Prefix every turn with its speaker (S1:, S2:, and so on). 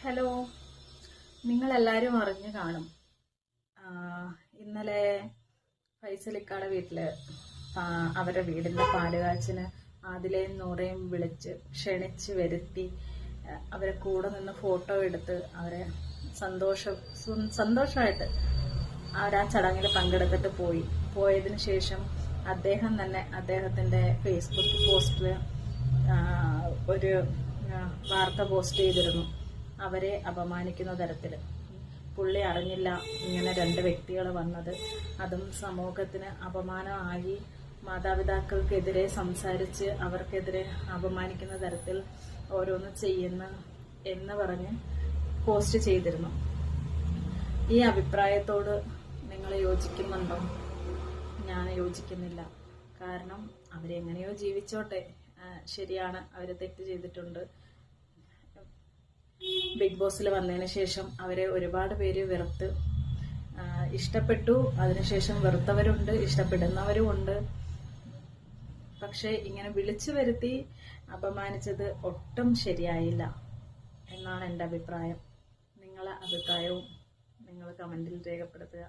S1: Hello, നിങ്ങളെല്ലാവരും അറിഞ്ഞു കാണും. ഇന്നലെ ഫൈസലിക്കാടെ വീട്ടില് അവരുടെ വീടിന്റെ പാലുകാച്ചിന് ആദിലയും നൂറയും വിളിച്ച് ക്ഷണിച്ച് വരുത്തി അവരെ കൂടെ നിന്ന് ഫോട്ടോ എടുത്ത് അവരെ സന്തോഷമായിട്ട് അവരാ ചടങ്ങിൽ പങ്കെടുത്തിട്ട് പോയതിനു ശേഷം അദ്ദേഹം തന്നെ അദ്ദേഹത്തിന്റെ ഫേസ്ബുക്ക് പോസ്റ്റിൽ ഒരു വാർത്ത പോസ്റ്റ് ചെയ്തിരുന്നു. അവരെ അപമാനിക്കുന്ന തരത്തിൽ. പുള്ളി അറിഞ്ഞില്ല ഇങ്ങനെ രണ്ട് വ്യക്തികൾ വന്നത്, അതും സമൂഹത്തിന് അപമാനമായി മാതാപിതാക്കൾക്കെതിരെ സംസാരിച്ച് അവർക്കെതിരെ അപമാനിക്കുന്ന തരത്തിൽ ഓരോന്ന് ചെയ്യുന്ന എന്ന് പറഞ്ഞ് പോസ്റ്റ് ചെയ്തിരുന്നു. ഈ അഭിപ്രായത്തോട് നിങ്ങൾ യോജിക്കുന്നുണ്ടോ? ഞാൻ യോജിക്കുന്നില്ല. കാരണം അവരെങ്ങനെയോ ജീവിച്ചോട്ടെ, ശരിയാണ്, അവർ തെറ്റ് ചെയ്തിട്ടുണ്ട്. ബിഗ് ബോസിൽ വന്നതിന് ശേഷം അവരെ ഒരുപാട് പേര് വെറുത്ത്, ഇഷ്ടപ്പെട്ടു, അതിനുശേഷം വെറുത്തവരുണ്ട്, ഇഷ്ടപ്പെടുന്നവരും ഉണ്ട്. പക്ഷെ ഇങ്ങനെ വിളിച്ചു വരുത്തി അപമാനിച്ചത് ഒട്ടും ശരിയായില്ല എന്നാണ് എൻ്റെ അഭിപ്രായം. നിങ്ങളെ അഭിപ്രായവും നിങ്ങൾ കമന്റിൽ രേഖപ്പെടുത്തുക.